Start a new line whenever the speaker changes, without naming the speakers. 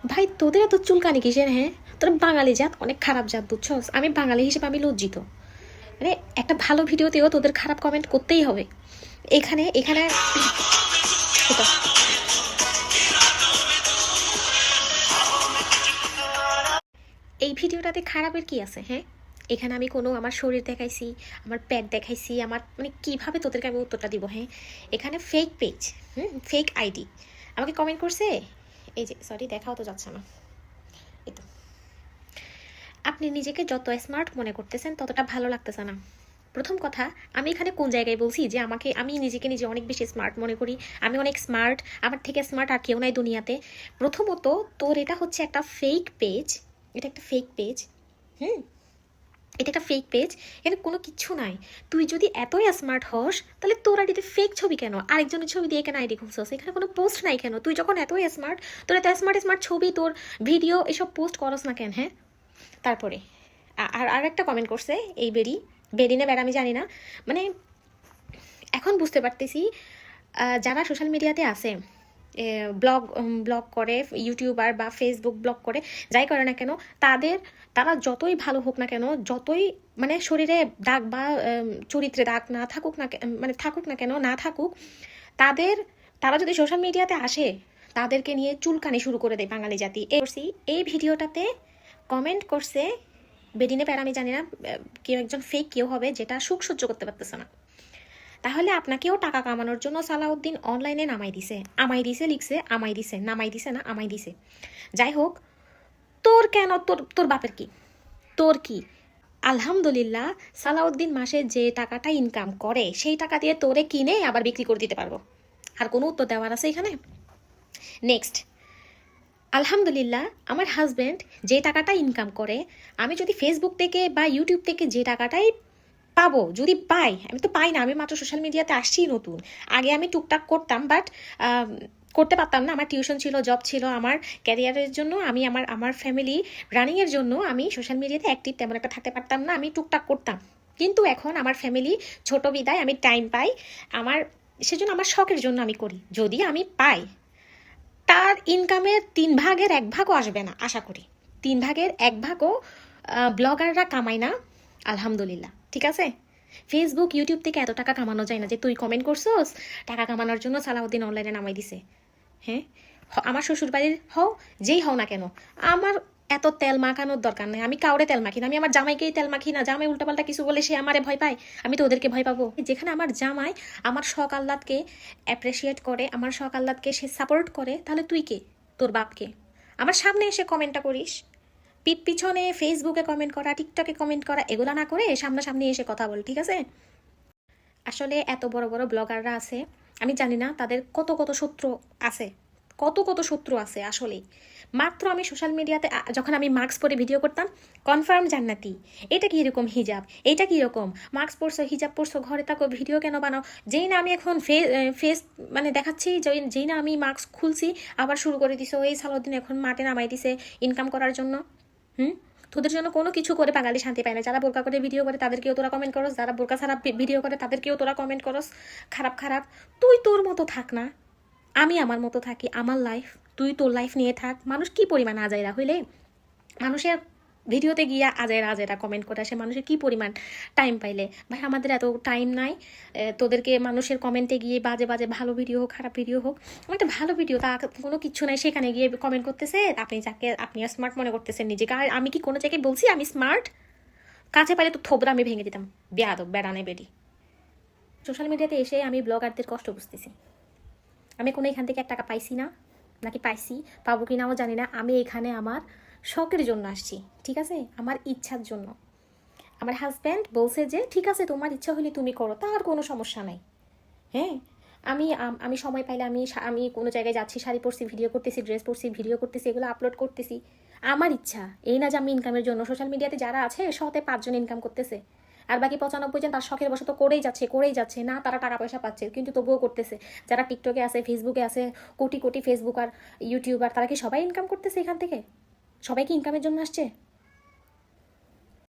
ভাই তোদের এত চুলকানি কিসের? হ্যাঁ, তোরা বাঙালি জাত অনেক খারাপ জাত, বুঝছস? আমি বাঙালি হিসেবে আমি লজ্জিত। মানে একটা ভালো ভিডিওতেও তোদের খারাপ কমেন্ট করতেই হবে। এখানে এখানে এটা এই ভিডিওটাতে খারাপের কি আছে? হ্যাঁ, এখানে আমি কোনো আমার শরীর দেখাইছি, আমার পেট দেখাইছি, আমার মানে কিভাবে তোদেরকে আমি উত্তরটা দিব? হ্যাঁ, এখানে ফেক পেজ, ফেক আইডি আমাকে কমেন্ট করছে। এই যে সরি, দেখাও তো যাচ্ছে না। এই তো, আপনি নিজেকে যত স্মার্ট মনে করতেছেন ততটা ভালো লাগতেছে না। প্রথম কথা, আমি এখানে কোন জায়গায় বলছি যে আমি নিজেকে নিজে অনেক বেশি স্মার্ট মনে করি? আমি অনেক স্মার্ট, আমার থেকে স্মার্ট আর কেউ নাই দুনিয়াতে। প্রথমত, তোর এটা হচ্ছে একটা ফেক পেজ, এটা একটা ফেক পেজ। হুম, এটা একটা ফেক পেজ, এখানে কোনো কিচ্ছু নাই। তুই যদি এতই স্মার্ট হস তাহলে তোর আইডিতে ফেক ছবি কেন? আরেকজনের ছবি দিয়ে কেন আইডি খুলছস? এখানে কোনো পোস্ট নাই কেন? তুই যখন এতই স্মার্ট, তোর এত স্মার্ট স্মার্ট ছবি, তোর ভিডিও এসব পোস্ট করস না কেন? হ্যাঁ, তারপরে আর একটা কমেন্ট করছে এই বেরি না বেড়া আমি জানি না। মানে এখন বুঝতে পারতেছি যারা সোশ্যাল মিডিয়াতে আছে, ব্লগ ব্লগ করে, ইউটিউবার বা ফেসবুক ব্লগ করে, যাই করে না কেন, তারা যতই ভালো হোক না কেন, যতই মানে শরীরে দাগ বা চরিত্রে দাগ না থাকুক না মানে থাকুক না কেন, না থাকুক, তাদের তারা যদি সোশ্যাল মিডিয়াতে আসে, তাদেরকে নিয়ে চুলকানি শুরু করে দেয় বাঙালি জাতি। এই ভিডিওটাতে কমেন্ট করছে বেডিনে প্যারা আমি জানি না, কেউ একজন ফেক কেউ হবে, যেটা সুখ সহ্য করতে পারতেছে না। তাহলে আপনাকেও টাকা কামানোর জন্য সালাউদ্দিন অনলাইনে নামাই দিছে, আমাই দিছে লিখছে, আমাই দিছে, নামাই দিছে না আমাই দিছে। যাই হোক, তোর কেন, তোর তোর বাপের কি, তোর কি? আলহামদুলিল্লাহ, সালাউদ্দিন মাসে যে টাকাটা ইনকাম করে সেই টাকা দিয়ে তোরে কিনে আবার বিক্রি করে দিতে পারবো। আর কোনো উত্তর দেওয়ার আছে এখানে? নেক্সট, আলহামদুলিল্লাহ, আমার হাজব্যান্ড যে টাকাটা ইনকাম করে, আমি যদি ফেসবুক থেকে বা ইউটিউব থেকে যে টাকাটাই পাবো, যদি পাই, আমি তো পাই না, আমি মাত্র সোশ্যাল মিডিয়াতে আসছি নতুন। আগে আমি টুকটাক করতাম, বাট করতে পারতাম না, আমার টিউশন ছিল, জব ছিল, আমার ক্যারিয়ারের জন্য আমি আমার ফ্যামিলি রানিংয়ের জন্য আমি সোশ্যাল মিডিয়াতে অ্যাক্টিভ তেমন একটা থাকতে পারতাম না, আমি টুকটাক করতাম। কিন্তু এখন আমার ফ্যামিলি ছোট বিদায়, আমি টাইম পাই, আমার সেজন্য আমার শখের জন্য আমি করি। যদি আমি পাই, তার ইনকামের 1/3 আসবে না আশা করি, 1/3 ব্লগাররা কামায় না, আলহামদুলিল্লাহ, ঠিক আছে? ফেসবুক ইউটিউব থেকে এত টাকা কামানো যায় না যে তুই কমেন্ট করছোস টাকা কামানোর জন্য সালাউদ্দিন অনলাইনে নামাই দিছে। হ্যাঁ, আমার শ্বশুর বাড়ির হও, যেই হও না কেন, আমার এত তেল মাখানোর দরকার নেই। আমি কাউরে তেল মাখি না, আমি আমার জামাইকেই তেল মাখি না। জামাই উল্টাপাল্টা কিছু বলে সে আমারে ভয় পায়, আমি তো ওদেরকে ভয় পাবো? যেখানে আমার জামাই আমার শখ আহ্লাদকে অ্যাপ্রিসিয়েট করে, আমার শখ আহ্লাদকে সে সাপোর্ট করে, তাহলে তুই কে? তোর বাপকে? আমার সামনে এসে কমেন্টটা করিস, পিছনে ফেসবুকে কমেন্ট করা, টিকটকে কমেন্ট করা, এগুলো না করে সামনাসামনি এসে কথা বল, ঠিক আছে? আসলে এত বড় বড় ব্লগাররা আছে, আমি জানি না তাদের কত কত শত্রু আছে, কত কত শত্রু আছে আসলেই। মাত্র আমি সোশ্যাল মিডিয়াতে যখন আমি মাস্ক পরে ভিডিও করতাম, কনফার্ম জান্নাতি, এটা কি এরকম হিজাব, এটা কি এরকম মাস্ক পরছো, হিজাব পরছো, ঘরে থাকো, ভিডিও কেন বানাও? যেই না আমি এখন ফেস মানে দেখাচ্ছি, যেই না আমি মাস্ক খুলছি, আবার শুরু করে দিছো এই সালাউদ্দিন এখন মাঠে নামাই দিছে ইনকাম করার জন্য। হুম, তোদের জন্য কোনো কিছু করে বাঙালি শান্তি পায় না। যারা বোরকা করে ভিডিও করে তাদেরকেও তোরা কমেন্ট করস, যারা বোরকা ছাড়া ভিডিও করে তাদেরকেও তোরা কমেন্ট করস খারাপ খারাপ। তুই তোর মতো থাক না, আমি আমার মতো থাকি, আমার লাইফ, তুই তোর লাইফ নিয়ে থাক। মানুষ কি পরিমাণ আজাইরা হইলে মানুষের ভিডিওতে গিয়া আজাইরা আজাইরা কমেন্ট করে আসে, মানুষের কি পরিমাণ টাইম পাইলে? ভাই, আমাদের এত টাইম নাই তোদেরকে মানুষের কমেন্টে গিয়ে বাজে বাজে, ভালো ভিডিও হোক খারাপ ভিডিও হোক, একটা ভালো ভিডিও তা কোনো কিছু নাই, সেখানে গিয়ে কমেন্ট করতেছে আপনি স্মার্ট মনে করতেছেন নিজেকে। আর আমি কি কোনো জায়গায় বলছি আমি স্মার্ট? কাছে পাইলে তো থোবরা আমি ভেঙে দিতাম, বেয়াদব বেড়ানে বেডি। সোশ্যাল মিডিয়াতে এসে আমি ব্লগারদের কষ্ট বুঝতেছি। আমি কোনো এখান থেকে 1 টাকা পাইছি না, নাকি পাইছি, পাবো কি নাও জানি না। আমি এখানে আমার শখের জন্য আসছি, ঠিক আছে, আমার ইচ্ছার জন্য। আমার হাজব্যান্ড বলছে যে ঠিক আছে, তোমার ইচ্ছা হলে তুমি করো, তার কোনো সমস্যা নাই। হ্যাঁ, আমি সময় পাইলে আমি কোনো জায়গায় যাচ্ছি, শাড়ি পরছি ভিডিও করতেছি, ড্রেস পরছি ভিডিও করতেছি, এগুলো আপলোড করতেছি, আমার ইচ্ছা। এই না যে আমি ইনকামের জন্য। সোশ্যাল মিডিয়াতে যারা আছে 100-তে 5 জন ইনকাম করতেছে, আর বাকি 95 জন তার শখের বশত করেই যাচ্ছে না, তারা টাকা পয়সা পাচ্ছে কিন্তু তবুও করতেছে। যারা টিকটকে আছে, ফেসবুকে আছে, কোটি কোটি ফেসবুক আর ইউটিউবার, তারা কি সবাই ইনকাম করতেছে এখান থেকে? সবাই কি ইনকামের জন্য আসছে?